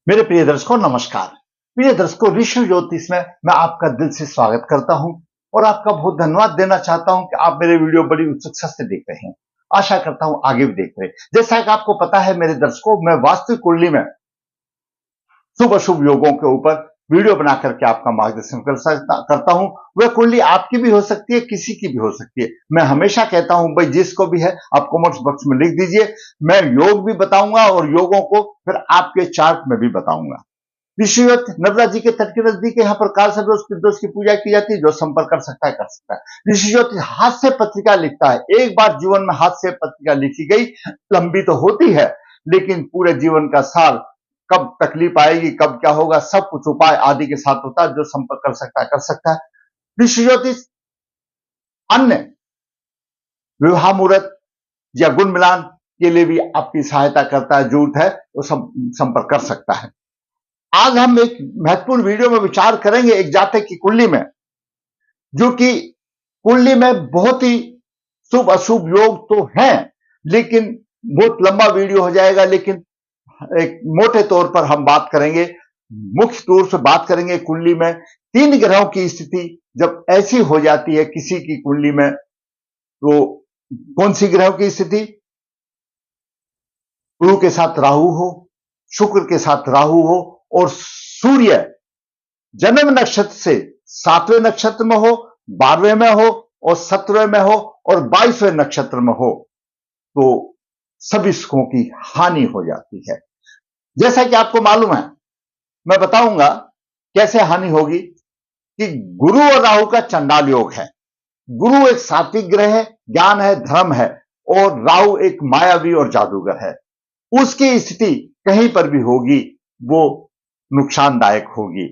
मेरे प्रिय दर्शकों नमस्कार। प्रिय दर्शकों, ऋषि ज्योतिष में मैं आपका दिल से स्वागत करता हूं और आपका बहुत धन्यवाद देना चाहता हूं कि आप मेरे वीडियो बड़ी उत्सुकता से देख रहे हैं। आशा करता हूं आगे भी देख रहे हैं। जैसा कि आपको पता है मेरे दर्शकों, मैं वास्तु कुंडली में शुभ अशुभ योगों के ऊपर वीडियो बना करके आपका मार्गदर्शन करता हूं। वह कुंडली आपकी भी हो सकती है, किसी की भी हो सकती है। मैं हमेशा कहता हूं भाई जिसको भी है आप कमेंट्स बॉक्स में लिख दीजिए। मैं योग भी बताऊंगा और योगों को फिर आपके चार्ट में भी बताऊंगा। ऋषिवत नर्मदा जी के तट के नजदीक यहाँ पर काल सर्प दोष की पूजा की जाती है। जो संपर्क कर सकता है कर सकता है। ऋषिवत हास्य पत्रिका लिखता है। एक बार जीवन में हास्य पत्रिका लिखी गई, लंबी तो होती है लेकिन पूरे जीवन का सार, कब तकलीफ आएगी, कब क्या होगा, सब कुछ उपाय आदि के साथ होता है। जो संपर्क कर सकता है कर सकता है। ऋषि ज्योतिष अन्य विवाह मुहूर्त या गुण मिलान के लिए भी आपकी सहायता करता है। जरूरत है तो संपर्क कर सकता है। आज हम एक महत्वपूर्ण वीडियो में विचार करेंगे एक जातक की कुंडली में, जो कि कुंडली में बहुत ही शुभ अशुभ योग तो हैं, लेकिन बहुत लंबा वीडियो हो जाएगा। लेकिन एक मोटे तौर पर हम बात करेंगे, मुख्य तौर से बात करेंगे कुंडली में 3 ग्रहों की स्थिति जब ऐसी हो जाती है किसी की कुंडली में, तो कौन सी ग्रहों की स्थिति? गुरु के साथ राहु हो, शुक्र के साथ राहु हो और सूर्य जन्म नक्षत्र से 7वें नक्षत्र में हो, 12वें में हो और 17वें में हो और 22वें नक्षत्र में हो, तो सभी सुखों की हानि हो जाती है। जैसा कि आपको मालूम है, मैं बताऊंगा कैसे हानि होगी कि गुरु और राहु का चंडाल योग है। गुरु एक सात्विक ग्रह है, ज्ञान है, धर्म है, और राहु एक मायावी और जादूगर है। उसकी स्थिति कहीं पर भी होगी वो नुकसानदायक होगी।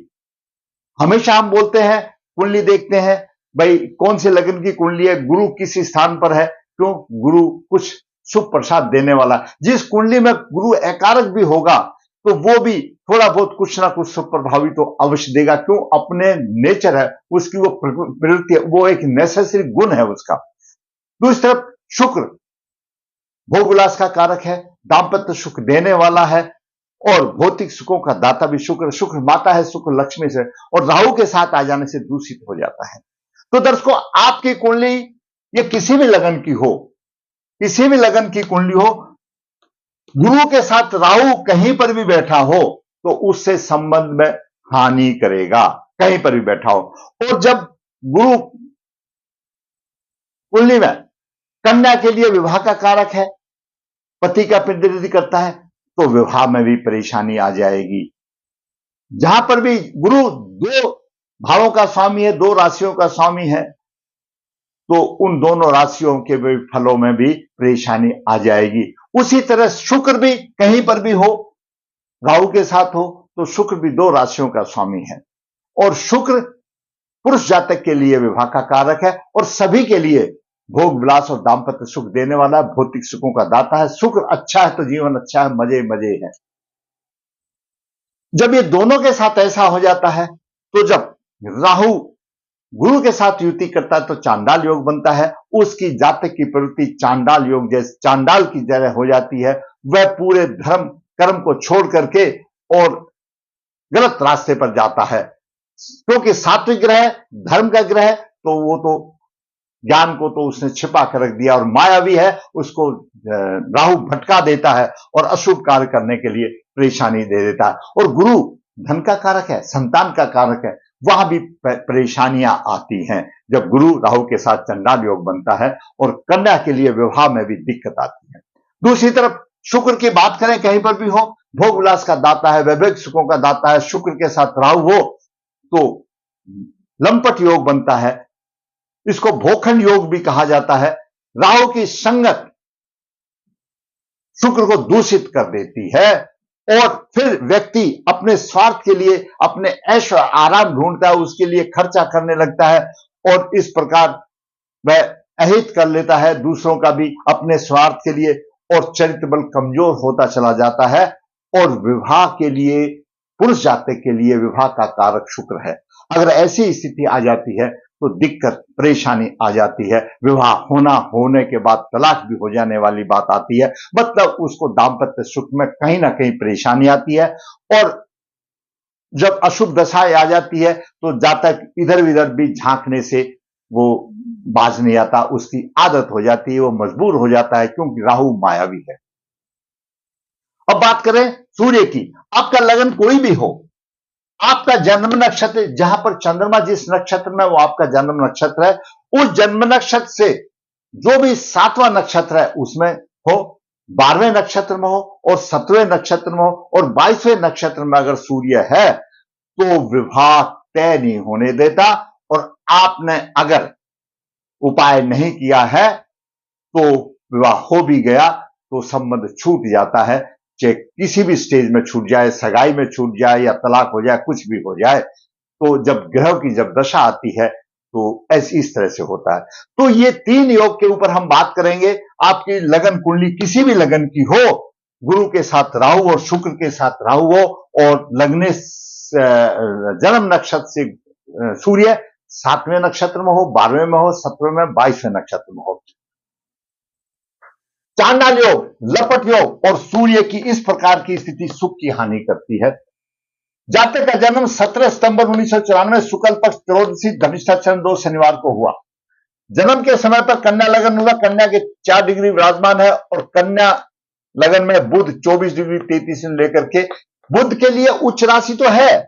हमेशा हम बोलते हैं, कुंडली देखते हैं, भाई कौन से लग्न की कुंडली है, गुरु किस स्थान पर है। क्यों? गुरु कुछ शुभ प्रसाद देने वाला। जिस कुंडली में गुरु एकारक भी होगा तो वो भी थोड़ा बहुत कुछ ना कुछ शुभ प्रभावी तो अवश्य देगा। क्यों? अपने नेचर है उसकी, वो प्रवृत्ति है, वो एक नेसेसरी गुण है उसका। दूसरी तरफ शुक्र भोग विलास का कारक है, दाम्पत्य सुख देने वाला है और भौतिक सुखों का दाता भी शुक्र। शुक्र माता है, शुक्र लक्ष्मी से, और राहु के साथ आ जाने से दूषित हो जाता है। तो दर्शकों, आपकी कुंडली ये किसी भी लगन की हो, किसी भी लगन की कुंडली हो, गुरु के साथ राहु कहीं पर भी बैठा हो तो उससे संबंध में हानि करेगा, कहीं पर भी बैठा हो। और जब गुरु कुंडली में कन्या के लिए विवाह का कारक है, पति का प्रतिनिधि करता है, तो विवाह में भी परेशानी आ जाएगी। जहां पर भी गुरु 2 भावों का स्वामी है, 2 राशियों का स्वामी है, तो उन दोनों राशियों के भी फलों में भी परेशानी आ जाएगी। उसी तरह शुक्र भी कहीं पर भी हो, राहु के साथ हो, तो शुक्र भी 2 राशियों का स्वामी है। और शुक्र पुरुष जातक के लिए विवाह का कारक है और सभी के लिए भोग विलास और दाम्पत्य सुख देने वाला, भौतिक सुखों का दाता है। शुक्र अच्छा है तो जीवन अच्छा है, मजे मजे है। जब ये दोनों के साथ ऐसा हो जाता है, तो जब राहु गुरु के साथ युति करता है तो चांडाल योग बनता है। उसकी जातक की प्रवृत्ति चांडाल योग जैसे चांडाल की तरह हो जाती है। वह पूरे धर्म कर्म को छोड़ करके और गलत रास्ते पर जाता है, क्योंकि सात्विक ग्रह धर्म का ग्रह, तो वो तो ज्ञान को तो उसने छिपा कर रख दिया, और मायावी है, उसको राहु भटका देता है और अशुभ कार्य करने के लिए परेशानी दे देता है। और गुरु धन का कारक है, संतान का कारक है, वहां भी परेशानियां आती हैं जब गुरु राहु के साथ चंडाल योग बनता है, और कन्या के लिए विवाह में भी दिक्कत आती है। दूसरी तरफ शुक्र की बात करें, कहीं पर भी हो, भोग विलास का दाता है, वैवाहिक सुखों का दाता है। शुक्र के साथ राहु हो तो लंपट योग बनता है, इसको भोखंड योग भी कहा जाता है। राहु की संगत शुक्र को दूषित कर देती है और फिर व्यक्ति अपने स्वार्थ के लिए, अपने ऐश और आराम ढूंढता है, उसके लिए खर्चा करने लगता है और इस प्रकार वह अहित कर लेता है दूसरों का भी अपने स्वार्थ के लिए, और चरित्र बल कमजोर होता चला जाता है। और विवाह के लिए, पुरुष जातक के लिए विवाह का कारक शुक्र है। अगर ऐसी स्थिति आ जाती है तो दिक्कत परेशानी आ जाती है। विवाह होने के बाद तलाक भी हो जाने वाली बात आती है। मतलब उसको दाम्पत्य सुख में कहीं ना कहीं परेशानी आती है। और जब अशुभ दशाएं आ जाती है तो जातक इधर उधर भी झांकने से वो बाज नहीं आता, उसकी आदत हो जाती है, वो मजबूर हो जाता है, क्योंकि राहु मायावी है। अब बात करें सूर्य की। आपका लगन कोई भी हो, आपका जन्म नक्षत्र जहां पर चंद्रमा जिस नक्षत्र में, वो आपका जन्म नक्षत्र है, उस जन्म नक्षत्र से जो भी 7वां नक्षत्र है उसमें हो, 12वें नक्षत्र में हो और 17वें नक्षत्र में हो और 22वें नक्षत्र में अगर सूर्य है तो विवाह तय नहीं होने देता। और आपने अगर उपाय नहीं किया है तो विवाह हो भी गया तो संबंध छूट जाता है, चाहे किसी भी स्टेज में छूट जाए, सगाई में छूट जाए या तलाक हो जाए, कुछ भी हो जाए। तो जब ग्रह की जब दशा आती है तो ऐसी इस तरह से होता है। तो ये 3 योग के ऊपर हम बात करेंगे। आपकी लगन कुंडली किसी भी लगन की हो, गुरु के साथ राहु और शुक्र के साथ राहु हो और लगने जन्म नक्षत्र से सूर्य 7वें नक्षत्र में हो, 12वें में हो, 17वें में, 22वें नक्षत्र में हो। चांडाल योग, लपट योग और सूर्य की इस प्रकार की स्थिति सुख की हानि करती है। जातक का जन्म 17 सितंबर 1994 शुक्ल पक्ष त्रयोदशी धनिष्ठा चरण 2 शनिवार को हुआ। जन्म के समय पर कन्या लगन हुआ, कन्या के 4 डिग्री विराजमान है और कन्या लगन में बुध 24 डिग्री 33 मिनट लेकर के, बुध के लिए उच्च राशि तो है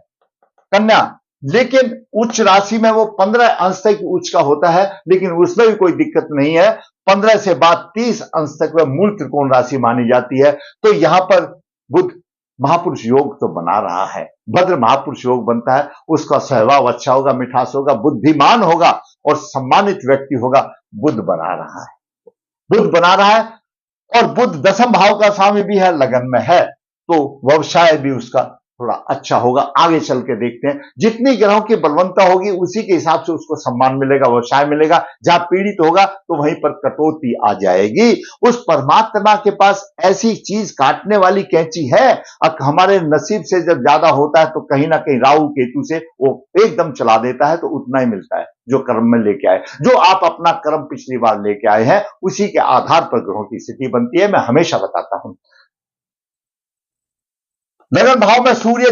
कन्या, लेकिन उच्च राशि में वो 15 अंश तक उच्च का होता है, लेकिन उसमें भी कोई दिक्कत नहीं है। 15 से बाद 30 अंश तक वह मूल त्रिकोण राशि मानी जाती है। तो यहां पर बुध महापुरुष योग तो बना रहा है, भद्र महापुरुष योग बनता है, उसका स्वभाव अच्छा होगा, मिठास होगा, बुद्धिमान होगा और सम्मानित व्यक्ति होगा। बुध बना रहा है, बुध बना रहा है और बुध 10वें भाव का स्वामी भी है, लगन में है, तो व्यवसाय भी उसका थोड़ा अच्छा होगा। आगे चल के देखते हैं, जितनी ग्रहों की बलवंता होगी उसी के हिसाब से उसको सम्मान मिलेगा, व्यवसाय मिलेगा। जहां पीड़ित होगा तो वहीं पर कटौती आ जाएगी। उस परमात्मा के पास ऐसी चीज काटने वाली कैंची है। हमारे नसीब से जब ज्यादा होता है तो कहीं ना कहीं राहु केतु से वो एकदम चला देता है, तो उतना ही मिलता है जो कर्म में लेके आए। जो आप अपना कर्म पिछली बार लेके आए हैं उसी के आधार पर ग्रहों की स्थिति बनती है। मैं हमेशा बताता हूं, लगन भाव में सूर्य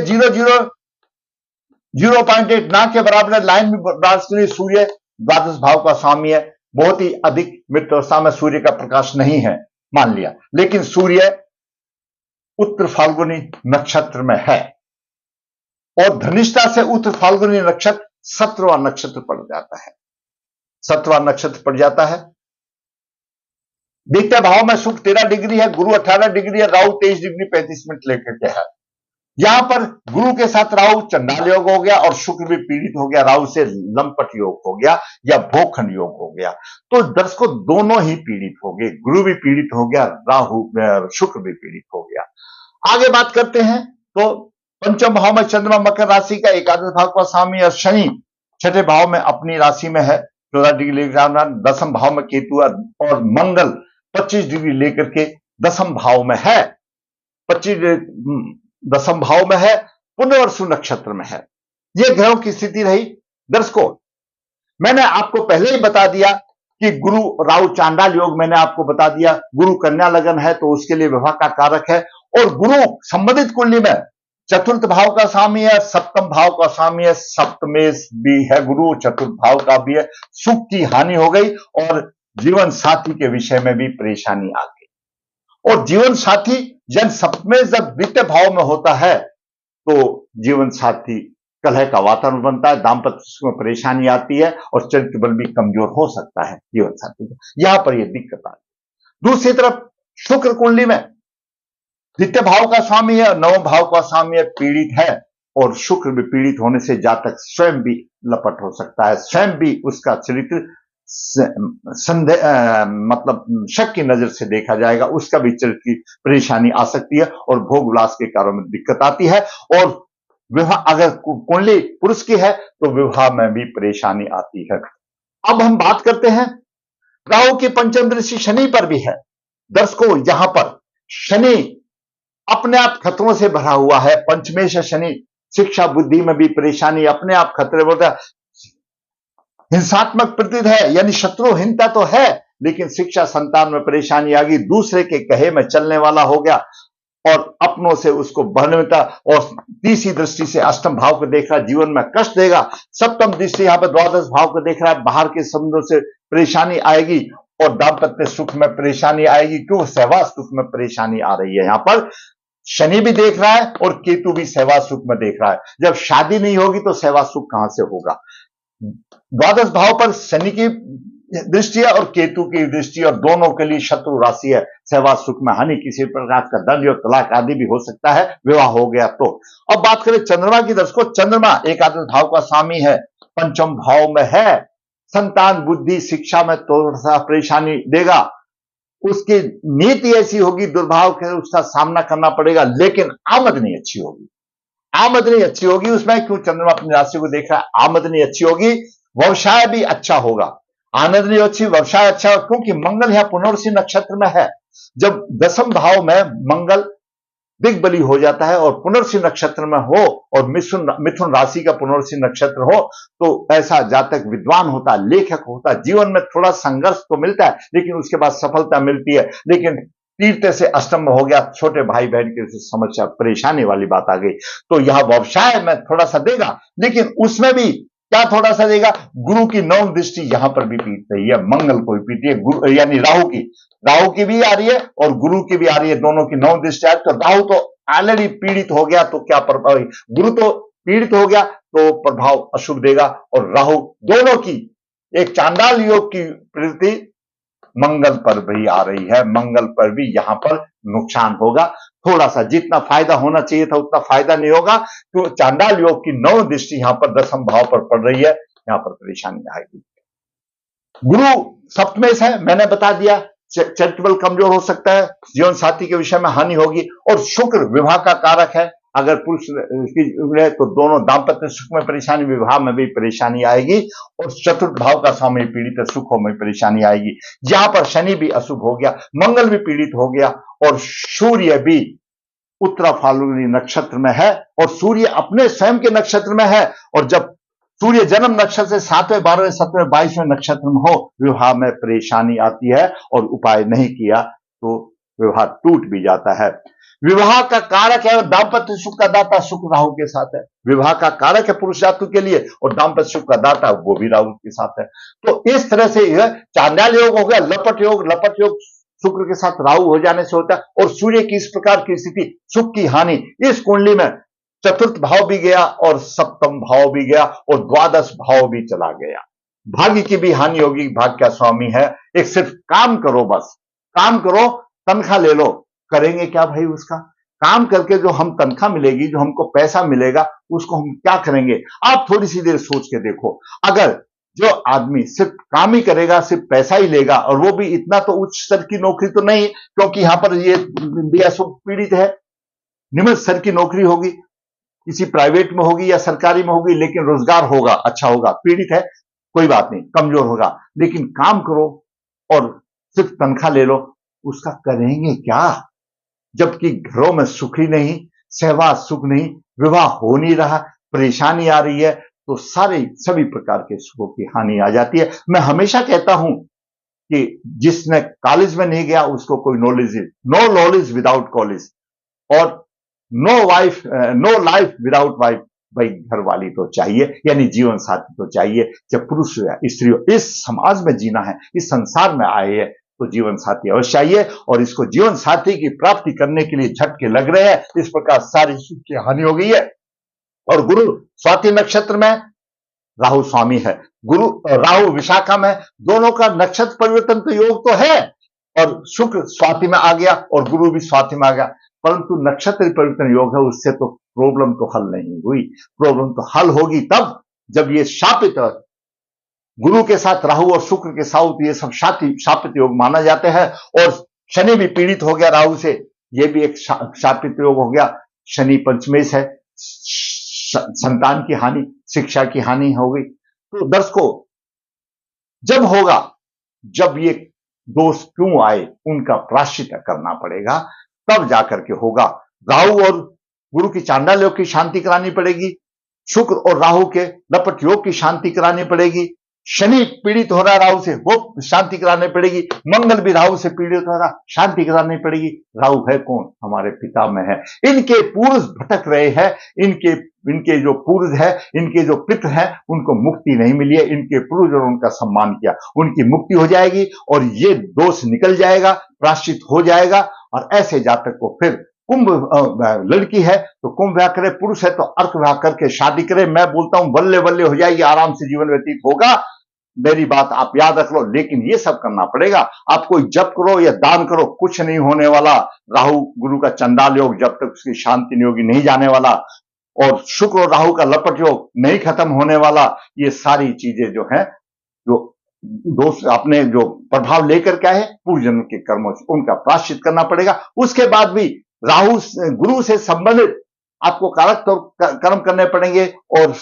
0.8 ना के बराबर लाइन में सूर्य द्वादश भाव का स्वामी है। बहुत ही अधिक मित्रता में सूर्य का प्रकाश नहीं है मान लिया, लेकिन सूर्य उत्तर फाल्गुनी नक्षत्र में है और धनिष्ठा से उत्तर फाल्गुनी नक्षत्र 17वां नक्षत्र पड़ जाता है, 17वां नक्षत्र पड़ जाता है। द्वितीय भाव में शुक्र 13 डिग्री है, गुरु 18 डिग्री है, राहु 23 डिग्री 35 मिनट लेकर के है। यहां पर गुरु के साथ राहु चंडाल योग हो गया और शुक्र भी पीड़ित हो गया, राहु से लंपट योग हो गया या भोखंड योग हो गया। तो दर्शकों दोनों ही पीड़ित हो गए, गुरु भी पीड़ित हो गया, राहु शुक्र भी पीड़ित हो गया। आगे बात करते हैं तो पंचम भाव में चंद्रमा मकर राशि का एकादश भाव का स्वामी और शनि 6ठे भाव में अपनी राशि में है 14 डिग्री, 10वें भाव में केतु और मंगल 25 डिग्री लेकर के 10वें भाव में है, 10वें भाव में है, पुनर्वसु नक्षत्र में है। यह ग्रहों की स्थिति रही। दर्शकों मैंने आपको पहले ही बता दिया कि गुरु राहु चांडाल योग मैंने आपको बता दिया। गुरु कन्या लगन है तो उसके लिए विवाह का कारक है और गुरु संबंधित कुंडली में 4th भाव का स्वामी है, 7वें भाव का स्वामी है, सप्तमेश भी है गुरु, 4th भाव का भी है। सुख की हानि हो गई और जीवन साथी के विषय में भी परेशानी आ गई। और जीवन साथी जन सप्तमेश जब द्वितीय भाव में होता है तो जीवन साथी कलह का वातावरण बनता है, दाम्पत्य में परेशानी आती है और चरित्र बल भी कमजोर हो सकता है जीवन साथी का। यहां पर यह दिक्कत आती है। दूसरी तरफ शुक्र कुंडली में द्वितीय भाव का स्वामी है, 9वें भाव का स्वामी है, पीड़ित है और शुक्र भी पीड़ित होने से जातक स्वयं भी लपट हो सकता है, स्वयं भी उसका चरित्र संदेह मतलब शक की नजर से देखा जाएगा, उसका भी चरित्र की परेशानी आ सकती है और भोग विलास के कार्यों में दिक्कत आती है। और विवाह अगर कुंडली पुरुष की है तो विवाह में भी परेशानी आती है। अब हम बात करते हैं राहु की पंचम दृष्टि शनि पर भी है। दर्शकों यहां पर शनि अपने आप खतरों से भरा हुआ है। पंचमेश शनि शिक्षा बुद्धि में भी परेशानी, अपने आप खतरे बोलता है। हिंसात्मक प्रतीत है, यानी शत्रुहीनता तो है, लेकिन शिक्षा संतान में परेशानी आ गई, दूसरे के कहे में चलने वाला हो गया और अपनों से उसको बहनता, और तीसरी दृष्टि से अष्टम भाव को देख रहा है, जीवन में कष्ट देगा। सप्तम दृष्टि यहां पर द्वादश भाव को देख रहा है, बाहर के संबंधों से परेशानी आएगी और दाम्पत्य सुख में परेशानी आएगी। क्यों? सहवास सुख में परेशानी आ रही है। यहां पर शनि भी देख रहा है और केतु भी सहवास सुख में देख रहा है। जब शादी नहीं होगी तो सहवास सुख कहां से होगा? द्वादश भाव पर शनि की दृष्टि है और केतु की दृष्टि, और दोनों के लिए शत्रु राशि है। सहवास सुख में हानि, किसी प्रकार का दंड और तलाक आदि भी हो सकता है, विवाह हो गया तो। अब बात करें चंद्रमा की, दर्शकों चंद्रमा एकादश भाव का स्वामी है, पंचम भाव में है। संतान बुद्धि शिक्षा में थोड़ा सा परेशानी देगा, उसकी नीति ऐसी होगी, दुर्भाव के उसका सामना करना पड़ेगा, लेकिन आमदनी अच्छी होगी। आमदनी अच्छी होगी उसमें, क्यों? चंद्रमा अपनी राशि को देख रहा है, आमदनी अच्छी होगी, व्यवसाय भी अच्छा होगा। आमदनी अच्छी, व्यवसाय अच्छा, क्योंकि मंगल यहां पुनर्वसु नक्षत्र में है। जब दसम भाव में मंगल दिग्बली हो जाता है और पुनर्वसु नक्षत्र में हो और मिथुन राशि का पुनर्वसु नक्षत्र हो, तो ऐसा जातक विद्वान होता है, लेखक होता है। जीवन में थोड़ा संघर्ष तो मिलता है, लेकिन उसके बाद सफलता मिलती है। लेकिन तीर्थ से अष्टम में हो गया, छोटे भाई बहन की समस्या परेशानी वाली बात आ गई, तो यह व्यवसाय में थोड़ा सा देगा, लेकिन उसमें भी क्या थोड़ा सा देगा? गुरु की नौम दृष्टि यहां पर भी पीट रही है, मंगल को भी पीट रही है, यानी राहु की भी आ रही है और गुरु की भी आ रही है, दोनों की नौ दृष्टि आ रही है। तो राहु तो ऑलरेडी पीड़ित हो गया, तो क्या प्रभाव? गुरु तो पीड़ित हो गया तो प्रभाव अशुभ देगा, और राहु दोनों की एक चांडाल योग की प्रवृत्ति मंगल पर भी आ रही है, मंगल पर भी यहां पर नुकसान होगा। थोड़ा सा जितना फायदा होना चाहिए था उतना फायदा नहीं होगा, तो चांडाल योग की नौ दृष्टि यहां पर दसम भाव पर पड़ रही है, यहां पर परेशानी आएगी। गुरु सप्तमेश है, मैंने बता दिया, चैरिटेबल कमजोर हो सकता है, जीवन साथी के विषय में हानि होगी, और शुक्र विवाह का कारक है। अगर पुरुष है तो दोनों दाम्पत्य सुख में परेशानी, विवाह में भी परेशानी आएगी, और चतुर्थ भाव का स्वामी पीड़ित है, सुखों में परेशानी आएगी। जहां पर शनि भी अशुभ हो गया, मंगल भी पीड़ित हो गया, और सूर्य भी उत्तरा फाल्गुनी नक्षत्र में है, और सूर्य अपने स्वयं के नक्षत्र में है। और जब सूर्य जन्म नक्षत्र से 7वें 12वें 17वें 22वें नक्षत्र में हो, विवाह में परेशानी आती है, और उपाय नहीं किया तो विवाह टूट भी जाता है। विवाह का कारक है दाम्पत्य सुख का दाता, सुख राहु के साथ है। विवाह का कारक है पुरुष जातु के लिए, और दाम्पत्य सुख का दाता वो भी राहु के साथ है। तो इस तरह से यह चांडाल योग हो गया, लपट योग शुक्र के साथ राहु हो जाने से होता है। और सूर्य की इस प्रकार की स्थिति, सुख की हानि, इस कुंडली में चतुर्थ भाव भी गया और सप्तम भाव भी गया और द्वादश भाव भी चला गया। भाग्य की भी हानि होगी, भाग्य का स्वामी है। एक सिर्फ काम करो, बस काम करो, तनख्वाह ले लो, करेंगे क्या भाई? उसका काम करके जो हम तनख्वाह मिलेगी, जो हमको पैसा मिलेगा, उसको हम क्या करेंगे? आप थोड़ी सी देर सोच के देखो। अगर जो आदमी सिर्फ काम ही करेगा, सिर्फ पैसा ही लेगा, और वो भी इतना तो उच्च स्तर की नौकरी तो नहीं, क्योंकि यहां पर ये पीड़ित है, निम्न स्तर की नौकरी होगी, किसी प्राइवेट में होगी या सरकारी में होगी, लेकिन रोजगार होगा, अच्छा होगा। पीड़ित है, कोई बात नहीं, कमजोर होगा, लेकिन काम करो और सिर्फ तनख्वाह ले लो, उसका करेंगे क्या? जबकि घरों में सुख ही नहीं, सहवास सुख नहीं, विवाह हो नहीं रहा, परेशानी आ रही है, तो सभी प्रकार के सुखों की हानि आ जाती है। मैं हमेशा कहता हूं कि जिसने कॉलेज में नहीं गया उसको कोई knowledge, no knowledge without college, और नो लाइफ विदाउट वाइफ। भाई घर वाली तो चाहिए, यानी जीवन साथी तो चाहिए। जब पुरुष या स्त्री इस समाज में जीना है, इस संसार में आए हैं, तो जीवन साथी अवश्य चाहिए, और इसको जीवन साथी की प्राप्ति करने के लिए झटके लग रहे हैं। इस प्रकार सारी सुख की हानि हो गई है। और गुरु स्वाति नक्षत्र में राहु स्वामी है, गुरु राहु विशाखा में, दोनों का नक्षत्र परिवर्तन तो योग तो है, और शुक्र स्वाति में आ गया और गुरु भी स्वाति में आ गया, परंतु नक्षत्र परिवर्तन योग है, उससे तो प्रॉब्लम तो हल नहीं हुई। प्रॉब्लम तो हल होगी तब जब ये शापित, गुरु के साथ राहु और शुक्र के साथ ये सब शापित योग माना जाते हैं। और शनि भी पीड़ित हो गया राहु से, ये भी एक शापित योग हो गया। शनि पंचमेश है, संतान की हानि, शिक्षा की हानि हो गई। तो दर्शकों, जब होगा, जब ये दोष क्यों आए उनका प्रायश्चित करना पड़ेगा, तब जाकर के होगा। राहु और गुरु की चांडाल योग की शांति करानी पड़ेगी, शुक्र और राहु के लपट योग की शांति करानी पड़ेगी, शनि पीड़ित हो रहा है राहु से, वो शांति करानी पड़ेगी। मंगल भी राहु से पीड़ित हो रहा, शांति करानी पड़ेगी। राहु है कौन? हमारे पिता में है। इनके पूर्वज भटक रहे हैं, इनके इनके जो पूर्वज है, इनके जो पितृ हैं, उनको मुक्ति नहीं मिली है। इनके पूर्वजों ने उनका सम्मान किया, उनकी मुक्ति हो जाएगी और ये दोष निकल जाएगा, प्रायश्चित हो जाएगा। और ऐसे जातक को फिर कुंभ लड़की है तो कुंभ विवाह करे, पुरुष है तो अर्क विवाह करके शादी करे। मैं बोलता हूं बल्ले बल्ले हो जाएगी, आराम से जीवन व्यतीत होगा। मेरी बात आप याद रख लो, लेकिन ये सब करना पड़ेगा। आप कोई जप करो या दान करो, कुछ नहीं होने वाला। राहु गुरु का चंडाल योग जब तक उसकी शांति नहीं होगी नहीं जाने वाला, और शुक्र और राहु का लपट योग नहीं खत्म होने वाला। ये सारी चीजें जो है, जो दोस्त अपने जो प्रभाव लेकर के आए पूर्व जन्म के कर्मों से, उनका प्रायश्चित करना पड़ेगा। उसके बाद भी राहु गुरु से संबंधित आपको कारक तो कर्म करने पड़ेंगे और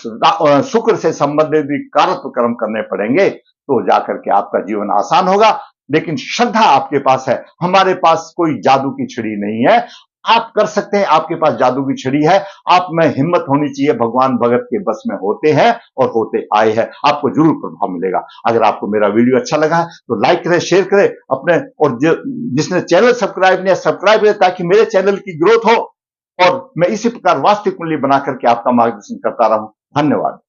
शुक्र से संबंधित भी कारक कर्म करने पड़ेंगे, तो जाकर के आपका जीवन आसान होगा। लेकिन श्रद्धा आपके पास है, हमारे पास कोई जादू की छड़ी नहीं है। आप कर सकते हैं, आपके पास जादू की छड़ी है। आप में हिम्मत होनी चाहिए, भगवान भगत के बस में होते हैं और होते आए हैं, आपको जरूर प्रभाव मिलेगा। अगर आपको मेरा वीडियो अच्छा लगा है तो लाइक करें, शेयर करें अपने, और जिसने चैनल सब्सक्राइब नहीं है सब्सक्राइब करें, ताकि मेरे चैनल की ग्रोथ हो और मैं इसी प्रकार वास्तविक कुंडली बना करके आपका मार्गदर्शन करता रहूं। धन्यवाद।